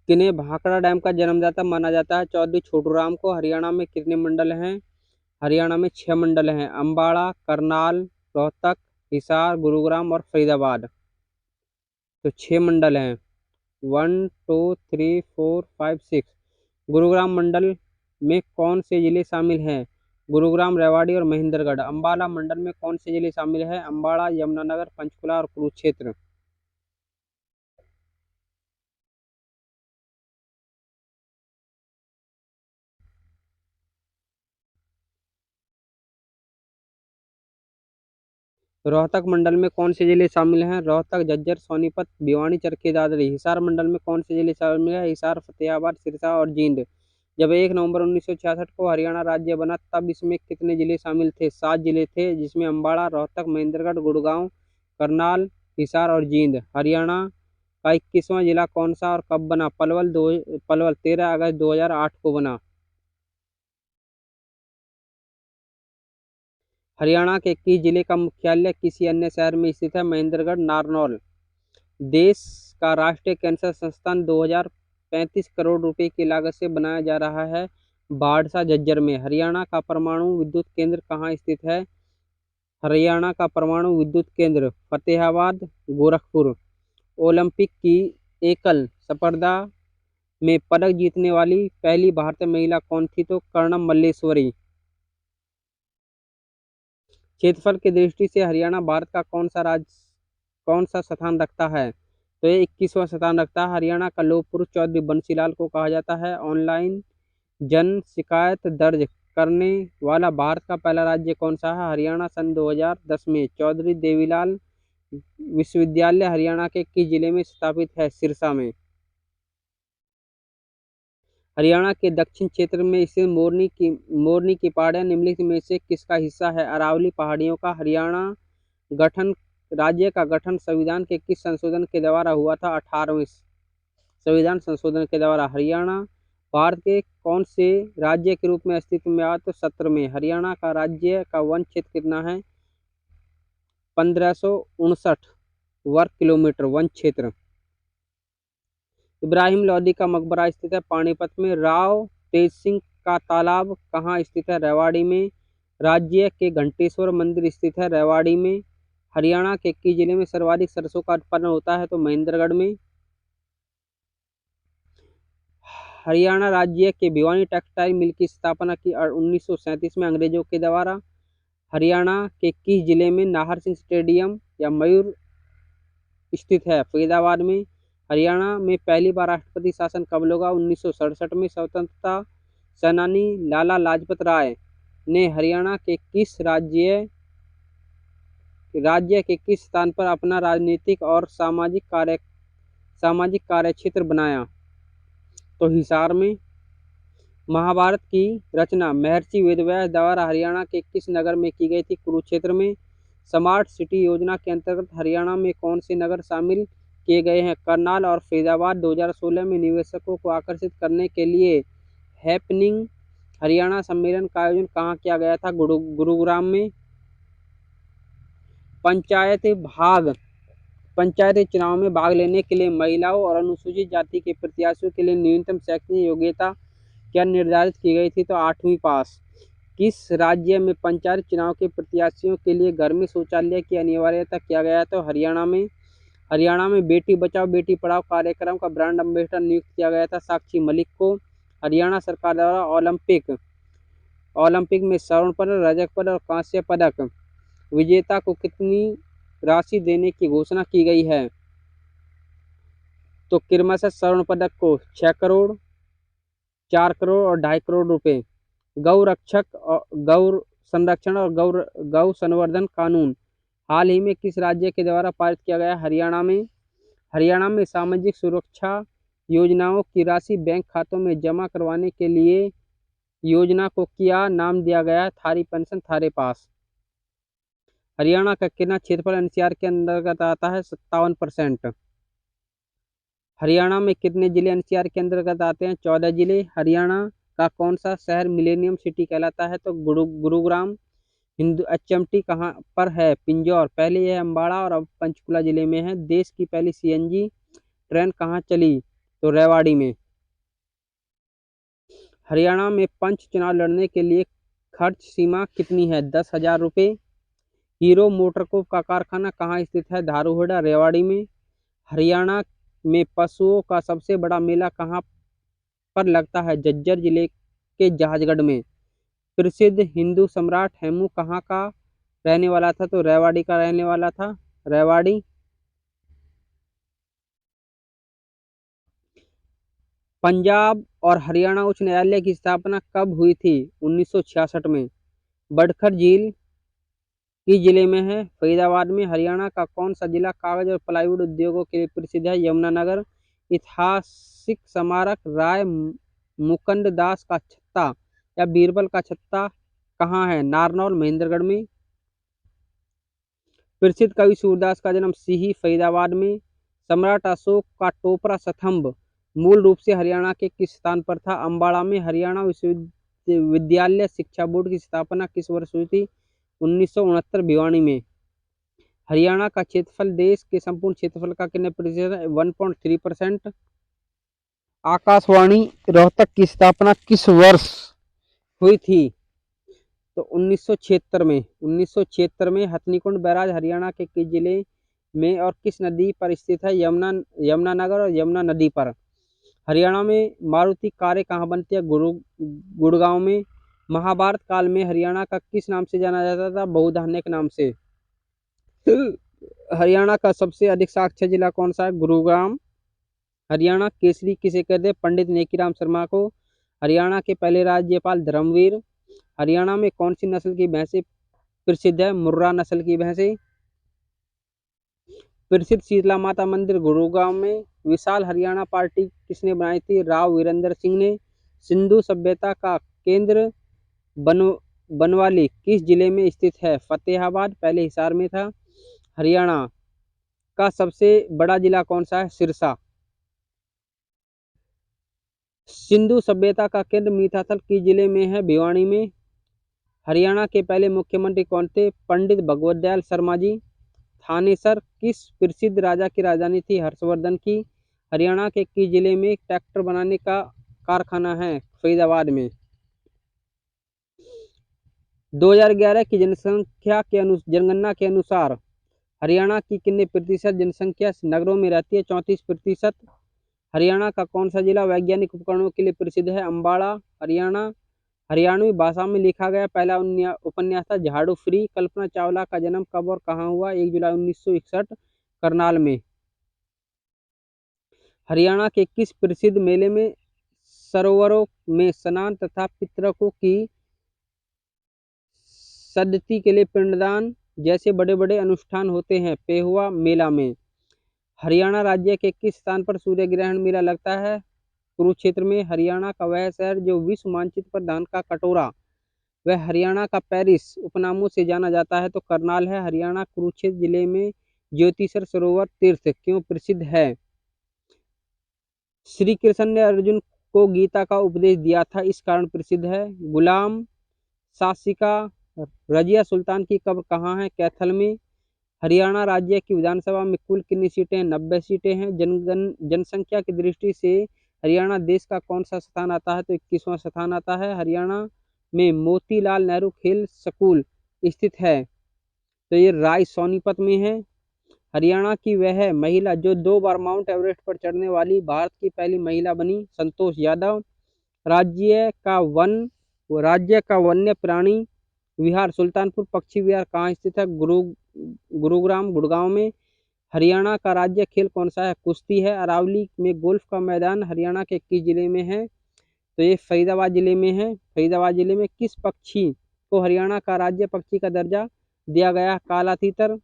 किन्हें भाखड़ा डैम का जन्मदाता माना जाता है? चौधरी छोटूराम को। हरियाणा में कितने मंडल हैं? हरियाणा में 6 मंडल हैं। अम्बाड़ा, करनाल, रोहतक, हिसार, गुरुग्राम और फरीदाबाद। तो 6 मंडल हैं। 1 2 3 4 5 6। गुरुग्राम मंडल में कौन से जिले शामिल हैं? गुरुग्राम, रेवाड़ी और महेंद्रगढ़। अम्बाला मंडल में कौन से जिले शामिल हैं? अम्बाड़ा, यमुनानगर, पंचकुला और कुरुक्षेत्र। रोहतक मंडल में कौन से जिले शामिल हैं? रोहतक, झज्जर, सोनीपत, भिवानी, चरखी दादरी। हिसार मंडल में कौन से जिले शामिल हैं? हिसार, फतेहाबाद, सिरसा और जींद। जब 1 नवंबर 1966 को हरियाणा राज्य बना तब इसमें कितने जिले शामिल थे? 7 जिले थे, जिसमें अम्बाड़ा, रोहतक, महेंद्रगढ़, गुड़गांव, करनाल, हिसार और जींद। हरियाणा का 21वां जिला कौन सा और कब बना? पलवल 13 अगस्त 2008 को बना। हरियाणा के किस जिले का मुख्यालय किसी अन्य शहर में स्थित है? महेंद्रगढ़, नारनौल। देश का राष्ट्रीय कैंसर संस्थान 2035 करोड़ रुपए की लागत से बनाया जा रहा है बाढ़सा, झज्जर में। हरियाणा का परमाणु विद्युत केंद्र कहाँ स्थित है? हरियाणा का परमाणु विद्युत केंद्र फतेहाबाद, गोरखपुर। ओलंपिक की एकल स्पर्धा में पदक जीतने वाली पहली भारतीय महिला कौन थी? तो कर्णम मल्लेश्वरी। क्षेत्रफल की दृष्टि से हरियाणा भारत का कौन सा स्थान रखता है? तो ये 21वां स्थान रखता है। हरियाणा का लौह पुरुष चौधरी बंसीलाल को कहा जाता है। ऑनलाइन जन शिकायत दर्ज करने वाला भारत का पहला राज्य कौन सा है? हरियाणा। सन 2010 में चौधरी देवीलाल विश्वविद्यालय हरियाणा के किस जिले में स्थापित है? सिरसा में। हरियाणा के दक्षिण क्षेत्र में स्थित मोरनी की पहाड़ियाँ निम्नलिखित में से किसका हिस्सा है? अरावली पहाड़ियों का। हरियाणा गठन राज्य का गठन संविधान के किस संशोधन के द्वारा हुआ था? 18वें संविधान संशोधन के द्वारा। हरियाणा भारत के कौन से राज्य के रूप में अस्तित्व में आया? तो 17वें। हरियाणा का राज्य का वन क्षेत्र कितना है? 1559 वर्ग किलोमीटर वन क्षेत्र। इब्राहिम लोदी का मकबरा स्थित है पानीपत में। राव तेज सिंह का तालाब कहाँ स्थित है? रेवाड़ी में। राज्य के घंटेश्वर मंदिर स्थित है रेवाड़ी में। हरियाणा के किस जिले में सर्वाधिक सरसों का उत्पादन होता है? तो महेंद्रगढ़ में। हरियाणा राज्य के भिवानी टेक्सटाइल मिल की स्थापना की 1937 में अंग्रेजों के द्वारा। हरियाणा के किस जिले में नाहर सिंह स्टेडियम या मयूर स्थित है? फरीदाबाद में। हरियाणा में पहली बार राष्ट्रपति शासन कब लगा? 1967 में। स्वतंत्रता सेनानी लाला लाजपत राय ने हरियाणा के राज्य के किस स्थान पर अपना राजनीतिक और सामाजिक कार्यक्षेत्र बनाया? तो हिसार में। महाभारत की रचना महर्षि वेदव्यास द्वारा हरियाणा के किस नगर में की गई थी? कुरुक्षेत्र में। स्मार्ट सिटी योजना के अंतर्गत हरियाणा में कौन से नगर शामिल किए गए हैं? करनाल और फरीदाबाद। 2016 में निवेशकों को आकर्षित करने के लिए हैपनिंग हरियाणा सम्मेलन का आयोजन कहाँ किया गया था? गुरुग्राम में। पंचायती चुनाव में भाग लेने के लिए महिलाओं और अनुसूचित जाति के प्रत्याशियों के लिए न्यूनतम शैक्षणिक योग्यता क्या निर्धारित की गई थी? तो 8वीं पास। किस राज्य में पंचायत चुनाव के प्रत्याशियों के लिए घर में शौचालय की अनिवार्यता किया गया? तो हरियाणा में। हरियाणा में बेटी बचाओ बेटी पढ़ाओ कार्यक्रम का ब्रांड एम्बेसडर नियुक्त किया गया था साक्षी मलिक को। हरियाणा सरकार द्वारा ओलंपिक में स्वर्ण पदक, रजत पदक और कांस्य पदक विजेता को कितनी राशि देने की घोषणा की गई है? तो क्रमशः स्वर्ण पदक को 6 करोड़, 4 करोड़ और 2.5 करोड़ रुपए। गौ संरक्षण और गौ संवर्धन कानून हाल ही में किस राज्य के द्वारा पारित किया गया? हरियाणा में। हरियाणा में सामाजिक सुरक्षा योजनाओं की राशि बैंक खातों में जमा करवाने के लिए योजना को क्या नाम दिया गया है? थारी पेंशन थारे पास। हरियाणा का कितना क्षेत्रफल एनसीआर के अंतर्गत आता है? 57%। हरियाणा में कितने जिले एनसीआर के अंतर्गत आते हैं? 14 जिले। हरियाणा का कौन सा शहर मिलेनियम सिटी कहलाता है? तो गुरुग्राम। हिंदू एचएमटी कहाँ पर है? पिंजौर। पहले यह अम्बाड़ा और अब पंचकुला जिले में है। देश की पहली सीएनजी ट्रेन कहाँ चली? तो रेवाड़ी में। हरियाणा में पंच चुनाव लड़ने के लिए खर्च सीमा कितनी है? 10,000 रुपये। हीरो मोटरकोप का कारखाना कहाँ स्थित है? धारूहेड़ा, रेवाड़ी में। हरियाणा में पशुओं का सबसे बड़ा मेला कहाँ पर लगता है? झज्जर जिले के जहाजगढ़ में। प्रसिद्ध हिंदू सम्राट हेमू कहाँ का रहने वाला था? तो रेवाड़ी का रहने वाला था, रेवाड़ी। पंजाब और हरियाणा उच्च न्यायालय की स्थापना कब हुई थी? 1966 में। बडखर झील किस जिले में है? फरीदाबाद में। हरियाणा का कौन सा जिला कागज और प्लाईवुड उद्योगों के लिए प्रसिद्ध है? यमुनानगर। ऐतिहासिक स्मारक राय मुकुंद दास का छत्ता या बीरबल का छत्ता कहाँ है? नारनौल, महेंद्रगढ़ में। प्रसिद्ध कवि सूरदास का जन्म सीही, फरीदाबाद में। सम्राट अशोक का टोपरा स्तंभ मूल रूप से हरियाणा के किस स्थान पर था? अम्बाड़ा में। हरियाणा विश्वविद्यालय शिक्षा बोर्ड की स्थापना किस वर्ष हुई थी? 1969, भिवानी में। हरियाणा का क्षेत्रफल देश के संपूर्ण क्षेत्रफल का कितने प्रतिशत है? 1.3%। आकाशवाणी रोहतक की स्थापना किस वर्ष हुई थी? तो 1976 में। 1976 में। हथनीकुंड बैराज हरियाणा के किस जिले में और किस नदी पर स्थित है? यमुनानगर और यमुना नदी पर। हरियाणा में मारुति कारें कहाँ बनती है? गुड़गांव में। महाभारत काल में हरियाणा का किस नाम से जाना जाता था? बहुधान्य के नाम से। हरियाणा का सबसे अधिक साक्षर जिला कौन सा है? गुरुग्राम। हरियाणा केसरी किसे कहते हैं? पंडित नेकीराम शर्मा को। हरियाणा के पहले राज्यपाल धर्मवीर। हरियाणा में कौन सी नस्ल की भैंसें प्रसिद्ध है? मुर्रा नस्ल की भैंसें। प्रसिद्ध शीतला माता मंदिर गुरुग्राम में। विशाल हरियाणा पार्टी किसने बनाई थी? राव वीरेंद्र सिंह ने। सिंधु सभ्यता का केंद्र बनवाली किस जिले में स्थित है? फतेहाबाद, पहले हिसार में था। हरियाणा का सबसे बड़ा जिला कौन सा है? सिरसा। सिंधु सभ्यता का केंद्र मीठाथल किस जिले में है? भिवानी में। हरियाणा के पहले मुख्यमंत्री कौन थे? पंडित भगवत दयाल शर्मा जी। थानेसर किस प्रसिद्ध राजा की राजधानी थी? हर्षवर्धन की। हरियाणा के किस जिले में ट्रैक्टर बनाने का कारखाना है? फरीदाबाद में। 2011 की जनगणना के अनुसार हरियाणा की कितने प्रतिशत जनसंख्या नगरों में रहती है? 34%। हरियाणा का कौन सा जिला वैज्ञानिक उपकरणों के लिए प्रसिद्ध है? अम्बाड़ा, हरियाणा। हरियाणवी भाषा में लिखा गया पहला उपन्यास था झाड़ू फ्री। कल्पना चावला का जन्म कब और कहाँ हुआ? 1 जुलाई 1961, करनाल में। हरियाणा के किस प्रसिद्ध मेले में सरोवरों में स्नान तथा पितरों की सद्गति के लिए पिंडदान जैसे बड़े बड़े अनुष्ठान होते हैं? पेहुआ मेला में। हरियाणा राज्य के किस स्थान पर सूर्य ग्रहण मेला लगता है? कुरुक्षेत्र में। हरियाणा का वह शहर जो विश्व मानचित्र पर धान का कटोरा वह हरियाणा का पेरिस उपनामों से जाना जाता है? तो करनाल है। हरियाणा कुरुक्षेत्र जिले में ज्योतिषर सरोवर तीर्थ क्यों प्रसिद्ध है? श्री कृष्ण ने अर्जुन को गीता का उपदेश दिया था, इस कारण प्रसिद्ध है। गुलाम शासिका रजिया सुल्तान की कब्र कहाँ है? कैथल में। हरियाणा राज्य की विधानसभा में कुल कितनी सीटें हैं? 90 सीटें हैं। जनसंख्या की दृष्टि से हरियाणा देश का कौन सा स्थान आता है? तो 21वां स्थान आता है। हरियाणा में मोतीलाल नेहरू खेल स्कूल स्थित है? तो ये राय सोनीपत में है। हरियाणा की वह महिला जो 2 बार माउंट एवरेस्ट पर चढ़ने वाली भारत की पहली महिला बनी? संतोष यादव। राज्य का वन्य प्राणी विहार सुल्तानपुर पक्षी विहार कहाँ स्थित है? गुरुग्राम, गुड़गांव में। हरियाणा का राज्य खेल कौन सा है? कुश्ती है। अरावली में गोल्फ का मैदान हरियाणा के किस जिले में है? तो ये फरीदाबाद जिले में है। फरीदाबाद जिले में किस पक्षी को हरियाणा का राज्य पक्षी का दर्जा दिया गया? काला तीतर।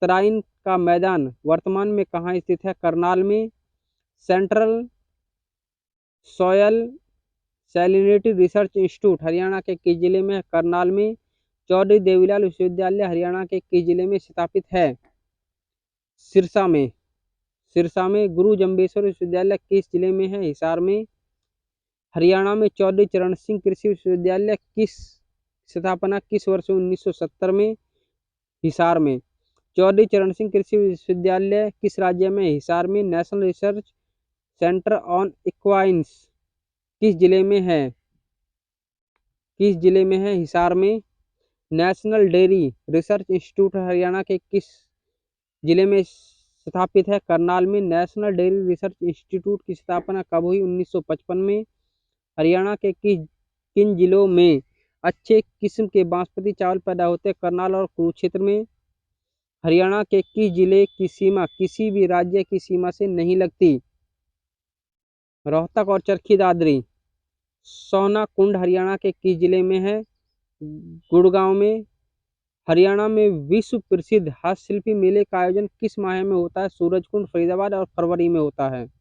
तराइन का मैदान वर्तमान में कहाँ स्थित है? करनाल में। Central soil salinity research institute Haryana के किस जिले में है? करनाल में। चौधरी देवीलाल विश्वविद्यालय हरियाणा के किस जिले में स्थापित है? सिरसा में। सिरसा में। गुरु जम्बेश्वर विश्वविद्यालय किस जिले में है? हिसार में। हरियाणा में चौधरी चरण सिंह कृषि विश्वविद्यालय किस स्थापना किस वर्ष 1970 में? हिसार में। चौधरी चरण सिंह कृषि विश्वविद्यालय किस राज्य में? हिसार में। नेशनल रिसर्च सेंटर ऑन इक्वाइन्स किस जिले में है? किस जिले में है? हिसार में। National dairy research institute Haryana के किस जिले में स्थापित है? करनाल में। नेशनल डेयरी रिसर्च इंस्टीट्यूट की स्थापना कब हुई? 1955 में। हरियाणा के किन जिलों में अच्छे किस्म के बासमती चावल पैदा होते हैं? करनाल और कुरुक्षेत्र में। हरियाणा के किस जिले की सीमा किसी भी राज्य की सीमा से नहीं लगती? रोहतक और चरखी दादरी। सोना कुंड हरियाणा के किस जिले में है? गुड़गांव में। हरियाणा में विश्व प्रसिद्ध हस्तशिल्पी मेले का आयोजन किस माह में होता है? सूरजकुंड फरीदाबाद और फरवरी में होता है।